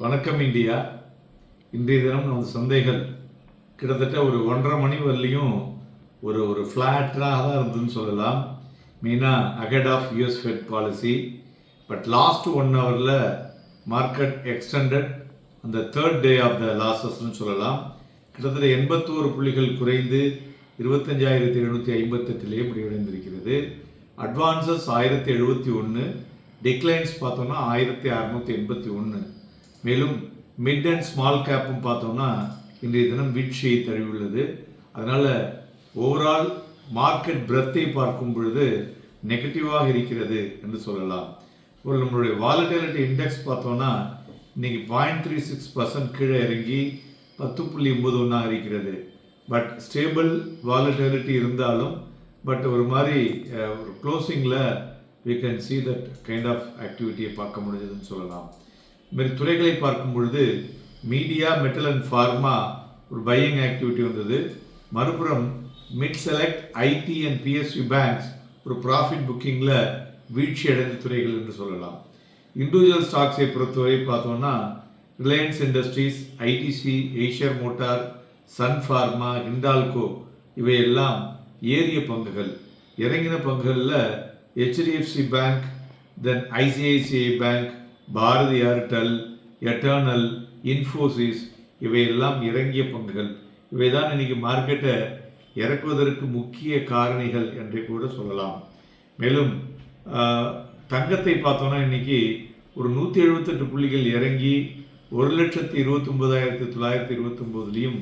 வணக்கம் இந்தியா. இன்றைய தினம் நமது சந்தைகள் கிட்டத்தட்ட ஒரு 1.5 மணி வரலையும் ஒரு ஒரு ஃப்ளாட்டாக தான் இருந்ததுன்னு சொல்லலாம். மெயினாக ahead of US Fed policy. But last 1 ஹவரில் மார்க்கெட் எக்ஸ்டெண்டட் அந்த தேர்ட் டே ஆஃப் த லாஸஸ்ன்னு சொல்லலாம். கிட்டத்தட்ட 81 புள்ளிகள் குறைந்து 25,758 முடிவடைந்திருக்கிறது. அட்வான்சஸ் 1071, டிக்ளைன்ஸ் பார்த்தோம்னா 1681. மேலும் மிட் அண்ட் ஸ்மால் கேப்பும் பார்த்தோம்னா இன்றைய தினம் வீழ்ச்சியை தழுவியுள்ளது. அதனால் ஓவரால் மார்க்கெட் பிரெத்தை பார்க்கும் பொழுது நெகட்டிவாக இருக்கிறது என்று சொல்லலாம். ஒரு நம்மளுடைய வாலட்டிலிட்டி இண்டெக்ஸ் பார்த்தோம்னா இன்றைக்கி 0.36% கீழே இறங்கி 10.91 இருக்கிறது. பட் ஸ்டேபிள் வாலட்டிலிட்டி இருந்தாலும் பட் ஒரு மாதிரி ஒரு க்ளோசிங்கில் we can see that kind of ஆக்டிவிட்டியை பார்க்க முடிஞ்சதுன்னு சொல்லலாம். இதுமாரி துறைகளை பார்க்கும் பொழுது மீடியா, மெட்டல் அண்ட் ஃபார்மா ஒரு பையிங் ஆக்டிவிட்டி வந்தது. மறுபுறம் mid select, IT and PSU banks ஒரு ப்ராஃபிட் புக்கிங்கில் வீழ்ச்சி அடைந்த துறைகள் என்று சொல்லலாம். இண்டிவிஜுவல் ஸ்டாக்ஸை பொறுத்தவரை பார்த்தோம்னா ரிலையன்ஸ் இண்டஸ்ட்ரீஸ், ஐடிசி, ஏஷியர் மோட்டார், சன் ஃபார்மா, ஹிண்டால்கோ இவையெல்லாம் ஏறிய பங்குகள். இறங்கின பங்குகளில் HDFC bank, then ICICI bank, Bharti Airtel, Eternal, Infosys இவையெல்லாம் இறங்கிய பங்குகள். இவை தான் இன்றைக்கி மார்க்கெட்டை இறக்குவதற்கு முக்கிய காரணிகள் என்றே கூட சொல்லலாம். மேலும் தங்கத்தை பார்த்தோன்னா இன்றைக்கி ஒரு 178 புள்ளிகள் இறங்கி 1,29,929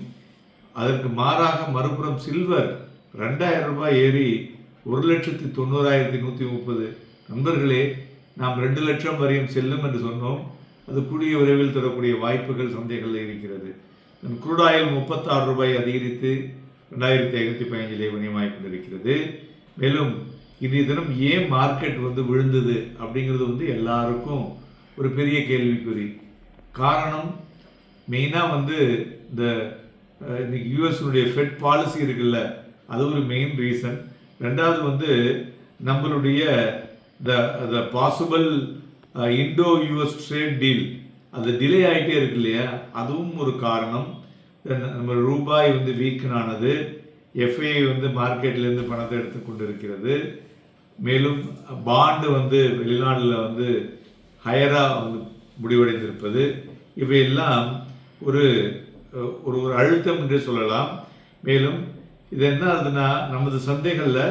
அதற்கு மாறாக மறுபுறம் சில்வர் 2,000 ரூபாய் ஏறி 1,90,130. நண்பர்களே, நாம் 2 லட்சம் வரையும் செல்லும் என்று சொன்னோம். அது கூடிய விரைவில் தரக்கூடிய வாய்ப்புகள் சந்தைகளில் இருக்கிறது. குரூட் ஆயில் 36 ரூபாய் அதிகரித்து 2,515 விநியமாகிக் கொண்டிருக்கிறது. மேலும் இன்றைய தினம் ஏன் மார்க்கெட் விழுந்தது அப்படிங்கிறது எல்லாருக்கும் ஒரு பெரிய கேள்விக்குறி. காரணம் மெயினாக இந்த இன்னைக்கு யூஎஸ்னுடைய ஃபெட் பாலிசி இருக்குல்ல, அது ஒரு மெயின் ரீசன். ரெண்டாவது நம்மளுடைய த possible Indo US trade deal அது டிலே ஆகிட்டே இருக்கு இல்லையா, அதுவும் ஒரு காரணம். நம்ம ரூபாய் வீக்கனானது, எஃப்ஐ மார்க்கெட்லேருந்து பணத்தை எடுத்து கொண்டு இருக்கிறது. மேலும் பாண்டு வெளிநாட்டில் ஹையராக முடிவடைந்திருப்பது, இவையெல்லாம் ஒரு ஒரு அழுத்தம் என்றே சொல்லலாம். மேலும் இது என்ன ஆகுதுன்னா நமது சந்தைகளில்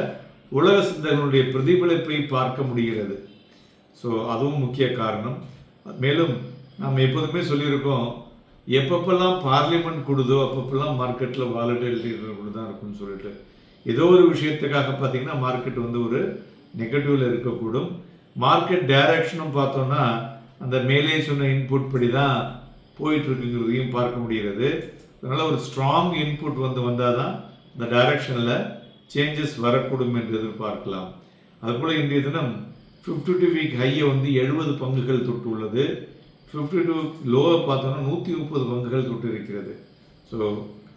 உலக சந்தைகளுடைய பிரதிபலிப்பை பார்க்க முடிகிறது. ஸோ அதுவும் முக்கிய காரணம். மேலும் நாம் எப்போதுமே சொல்லியிருக்கோம், எப்பப்பெல்லாம் பார்லிமெண்ட் கூடுதோ அப்பப்பெல்லாம் மார்க்கெட்டில் வாலட்டிலிட்டி தான் இருக்கும்னு சொல்லிட்டு, ஏதோ ஒரு விஷயத்துக்காக பார்த்தீங்கன்னா மார்க்கெட் ஒரு நெகட்டிவில் இருக்கக்கூடும். மார்க்கெட் டைரக்ஷனும் பார்த்தோன்னா அந்த மேலே சொன்ன இன்புட் படி தான் போயிட்டுருக்குங்கிறதையும் பார்க்க முடிகிறது. அதனால் ஒரு ஸ்ட்ராங் இன்புட் வந்தால் தான் இந்த டைரக்ஷனில் சேஞ்சஸ் வரக்கூடும் என்று எதிர்பார்க்கலாம். அதுபோல் இன்றைய தினம் 52 வீக் ஹையை 70 பங்குகள் தொட்டு உள்ளது. 52 லோவை பார்த்தோன்னா 130 பங்குகள் தொட்டு இருக்கிறது. ஸோ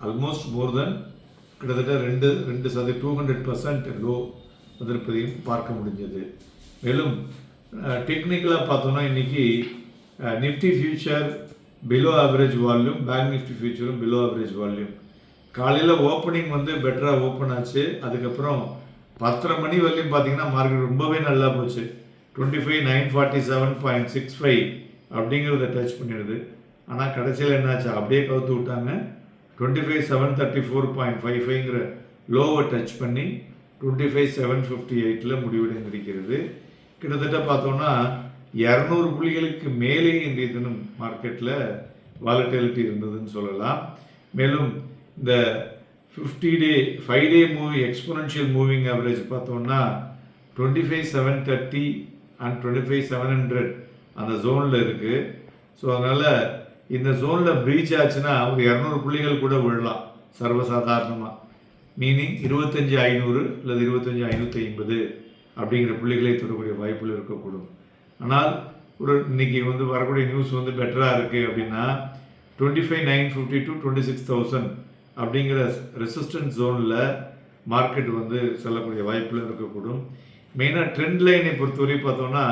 ஆல்மோஸ்ட் மோர் தென் கிட்டத்தட்ட 2% லோ வந்திருப்பதையும் பார்க்க முடிஞ்சது. மேலும் டெக்னிக்கலாக பார்த்தோன்னா இன்றைக்கி Nifty future below average volume, bank Nifty ஃபியூச்சரும் பிலோ ஆவரேஜ் வால்யூம். காலையில் ஓப்பனிங் பெட்டராக ஓப்பன் ஆச்சு. அதுக்கப்புறம் 10:30 மணி வரலையும் பார்த்தீங்கன்னா மார்க்கெட் ரொம்பவே நல்லா போச்சு. 25,947.65 அப்படிங்கிறத டச் பண்ணிடுது. ஆனால் கடைசியில் என்னாச்சு, அப்படியே கவுத்து விட்டாங்க. 25,734.55 லோவை டச் பண்ணி 25,758 முடிவடைந்திருக்கிறது. கிட்டத்தட்ட பார்த்தோன்னா 200 புள்ளிகளுக்கு மேலே இன்றைய தினம் மார்க்கெட்டில் வாலட்டிலிட்டி இருந்ததுன்னு சொல்லலாம். மேலும் இந்த 5 டே மூவி எக்ஸ்போனன்ஷியல் மூவிங் ஆவரேஜ் பார்த்தோம்னா 25,730 அண்ட் 25,700 அந்த ஜோனில் இருக்குது. ஸோ அதனால் இந்த ஜோனில் ப்ரீச் ஆச்சுன்னா ஒரு 200 புள்ளிகள் கூட விழலாம் சர்வசாதாரணமாக. மீனிங் 25,500 அல்லது 25,550 அப்படிங்கிற புள்ளிகளை தொடரக்கூடிய வாய்ப்புகள் இருக்கக்கூடும். ஆனால் ஒரு இன்னைக்கு வரக்கூடிய நியூஸ் பெட்டராக இருக்குது அப்படின்னா 25,950 to 26,000 அப்படிங்கிற ரெசிஸ்டன்ஸ் ஜோனில் மார்க்கெட் செல்லக்கூடிய வாய்ப்புகள் இருக்கக்கூடும். மெயினாக ட்ரெண்ட் லைனை பொறுத்தவரை பார்த்தோம்னா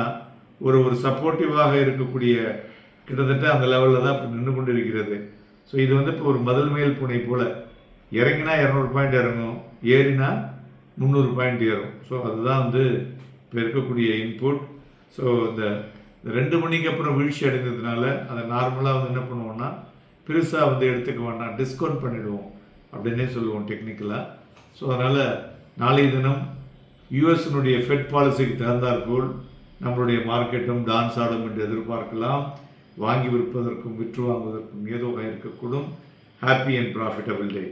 ஒரு சப்போர்ட்டிவாக இருக்கக்கூடிய கிட்டத்தட்ட அந்த லெவலில் தான் இப்போ நின்று கொண்டு இருக்கிறது. ஸோ இது வந்து இப்போ ஒரு மதில் மேல் பூனை போல் இறங்கினா 200 பாயிண்ட் இறங்கும், ஏறினா 300 பாயிண்ட் ஏறும். ஸோ அதுதான் வந்து இப்போ இருக்கக்கூடிய இன்புட். ஸோ இந்த 2 மணிக்கு அப்புறம் வீழ்ச்சி அடைந்ததுனால அதை நார்மலாக வந்து என்ன பண்ணுவோம்னா பெருசாக வந்து எடுத்துக்க வேண்டாம், டிஸ்கவுண்ட் பண்ணிவிடுவோம் அப்படின்னே சொல்லுவோம் டெக்னிக்கலாக. ஸோ அதனால் நாளைய தினம் யூஎஸ்னுடைய ஃபெட் பாலிசிக்கு தகுந்தாற்போல் நம்மளுடைய மார்க்கெட்டும் டான்ஸ் ஆடும் என்று எதிர்பார்க்கலாம். வாங்கி விற்பதற்கும் விற்று வாங்குவதற்கும் ஏதோ இருக்கக்கூடும். Happy and profitable day.